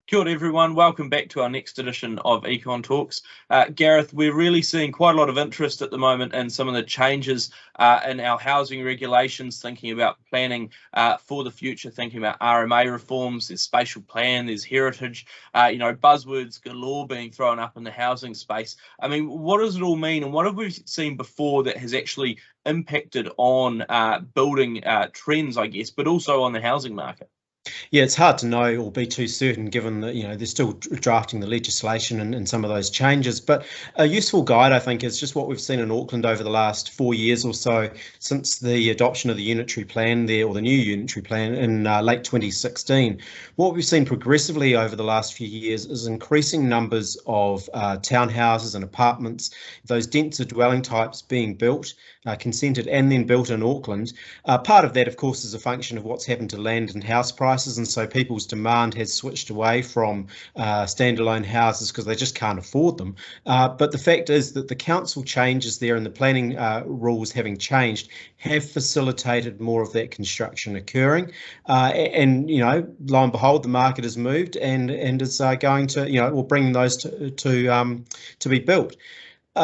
Kia ora everyone, welcome back to our next edition of Econ Talks. Gareth, we're really seeing quite a lot of interest at the moment in some of the changes in our housing regulations, thinking about planning for the future, thinking about RMA reforms, there's spatial plan, there's heritage, buzzwords galore being thrown up in the housing space. I mean, what does it all mean, and what have we seen before that has actually impacted on building trends, I guess, but also on the housing market? Yeah, it's hard to know or be too certain given that, they're still drafting the legislation and some of those changes. But a useful guide, I think, is just what we've seen in Auckland over the last 4 years or so since the adoption of the unitary plan there, or the new unitary plan in late 2016. What we've seen progressively over the last few years is increasing numbers of townhouses and apartments, those denser dwelling types being built, consented and then built in Auckland. Part of that, of course, is a function of what's happened to land and house prices, and so people's demand has switched away from standalone houses because they just can't afford them. But the fact is that the council changes there and the planning rules having changed have facilitated more of that construction occurring. And lo and behold, the market has moved and is going to, we're bringing those to be built.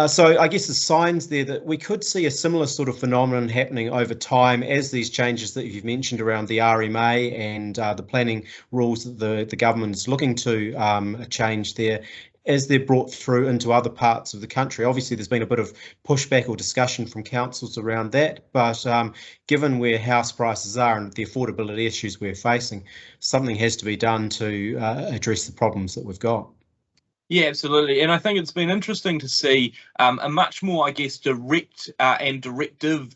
So I guess the signs there that we could see a similar sort of phenomenon happening over time as these changes that you've mentioned around the RMA and the planning rules that the government is looking to change there, as they're brought through into other parts of the country. Obviously, there's been a bit of pushback or discussion from councils around that, but given where house prices are and the affordability issues we're facing, something has to be done to address the problems that we've got. Yeah, absolutely. And I think it's been interesting to see a much more, I guess, direct and directive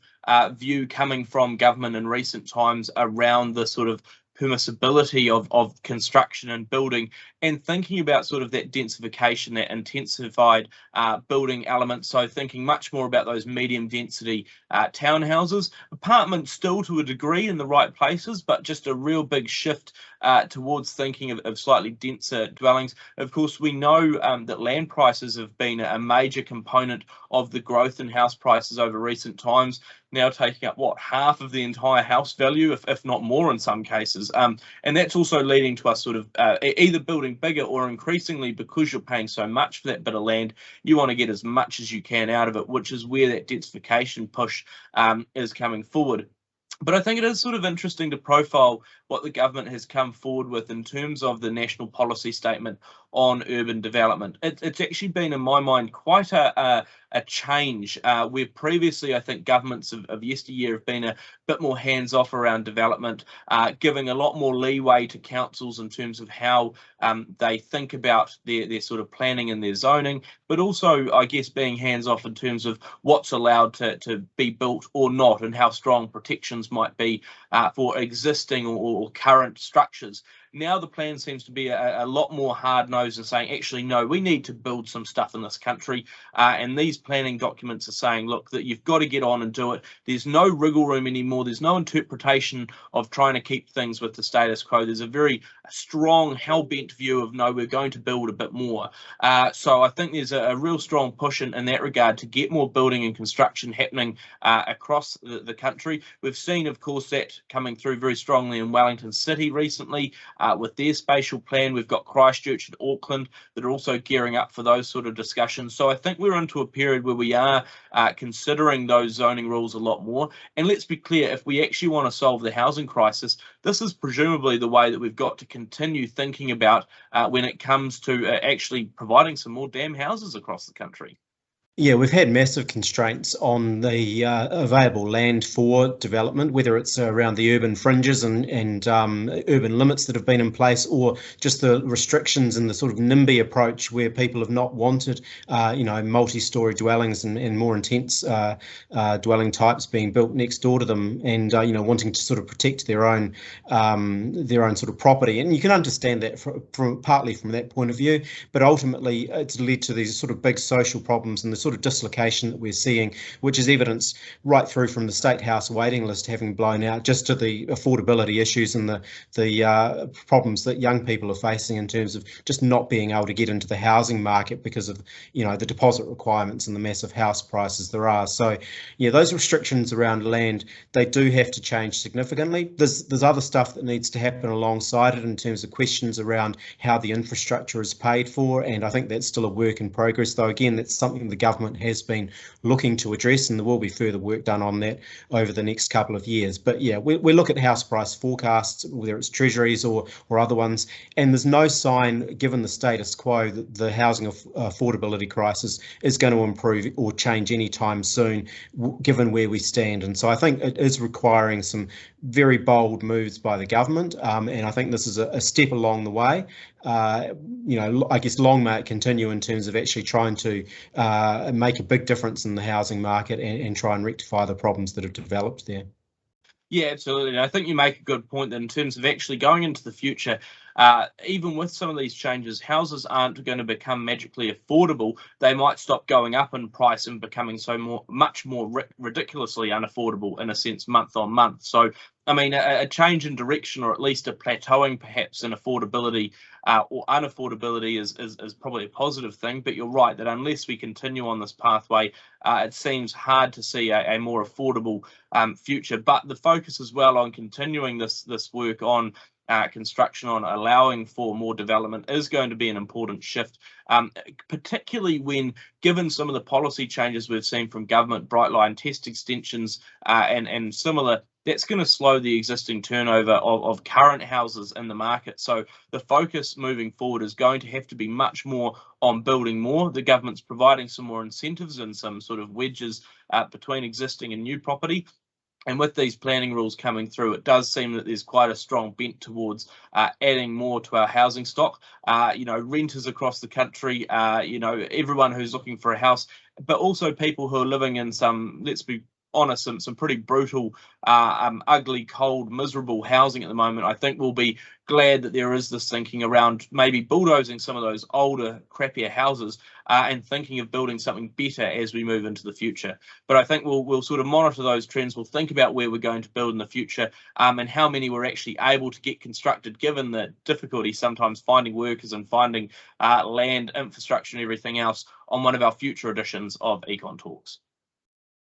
view coming from government in recent times around the sort of permissibility of construction and building, and thinking about sort of that densification, that intensified building element. So thinking much more about those medium density townhouses, apartments still to a degree in the right places, but just a real big shift towards thinking of slightly denser dwellings. Of course, we know that land prices have been a major component of the growth in house prices over recent times, now taking up, half of the entire house value, if not more in some cases. And that's also leading to us sort of either building bigger, or increasingly, because you're paying so much for that bit of land, you want to get as much as you can out of it, which is where that densification push is coming forward. But I think it is sort of interesting to profile what the government has come forward with in terms of the national policy statement on urban development. It's actually been, in my mind, quite a change, where previously I think governments of yesteryear have been a bit more hands-off around development, giving a lot more leeway to councils in terms of how they think about their sort of planning and their zoning, but also, I guess, being hands-off in terms of what's allowed to be built or not, and how strong protections might be for existing or current structures. Now the plan seems to be a lot more hard-nosed and saying, actually, no, we need to build some stuff in this country. And these planning documents are saying, look, that you've got to get on and do it. There's no wriggle room anymore. There's no interpretation of trying to keep things with the status quo. There's a very strong, hell-bent view of, no, we're going to build a bit more. So I think there's a real strong push in that regard to get more building and construction happening across the country. We've seen, of course, that coming through very strongly in Wellington City recently, with their spatial plan. We've got Christchurch and Auckland that are also gearing up for those sort of discussions. So I think we're into a period where we are considering those zoning rules a lot more. And let's be clear, if we actually want to solve the housing crisis, this is presumably the way that we've got to continue thinking about when it comes to actually providing some more damn houses across the country. Yeah, we've had massive constraints on the available land for development, whether it's around the urban fringes and urban limits that have been in place, or just the restrictions and the sort of NIMBY approach where people have not wanted, multi-storey dwellings and more intense dwelling types being built next door to them, and wanting to sort of protect their own sort of property. And you can understand that partly from that point of view, but ultimately it's led to these sort of big social problems and the sort of dislocation that we're seeing, which is evidenced right through from the State House waiting list having blown out, just to the affordability issues and the problems that young people are facing in terms of just not being able to get into the housing market because of, you know, the deposit requirements and the massive house prices there are. So, yeah, those restrictions around land, they do have to change significantly. There's other stuff that needs to happen alongside it in terms of questions around how the infrastructure is paid for, and I think that's still a work in progress, though again that's something the government has been looking to address, and there will be further work done on that over the next couple of years. But yeah, we look at house price forecasts, whether it's treasuries or other ones, and there's no sign, given the status quo, that the housing affordability crisis is going to improve or change anytime soon, given where we stand. And so I think it is requiring some very bold moves by the government, and I think this is a step along the way. You know, I guess long may it continue in terms of actually trying to make a big difference in the housing market and try and rectify the problems that have developed there. Yeah, absolutely. And I think you make a good point that in terms of actually going into the future, even with some of these changes, houses aren't going to become magically affordable. They might stop going up in price and becoming much more ridiculously unaffordable, in a sense, month on month. So, I mean, a change in direction, or at least a plateauing perhaps in affordability or unaffordability is probably a positive thing. But you're right that unless we continue on this pathway, it seems hard to see a more affordable future. But the focus as well on continuing this work on construction, on allowing for more development, is going to be an important shift, particularly when, given some of the policy changes we've seen from government, bright line test extensions and similar, that's going to slow the existing turnover of current houses in the market. So the focus moving forward is going to have to be much more on building more. The government's providing some more incentives and some sort of wedges between existing and new property. And with these planning rules coming through, it does seem that there's quite a strong bent towards adding more to our housing stock. You know, renters across the country, you know, everyone who's looking for a house, but also people who are living in some, let's be honest, some pretty brutal, ugly, cold, miserable housing at the moment. I think we'll be glad that there is this thinking around maybe bulldozing some of those older, crappier houses and thinking of building something better as we move into the future. But I think we'll sort of monitor those trends. We'll think about where we're going to build in the future and how many we're actually able to get constructed, given the difficulty sometimes finding workers and finding land, infrastructure and everything else, on one of our future editions of Econ Talks.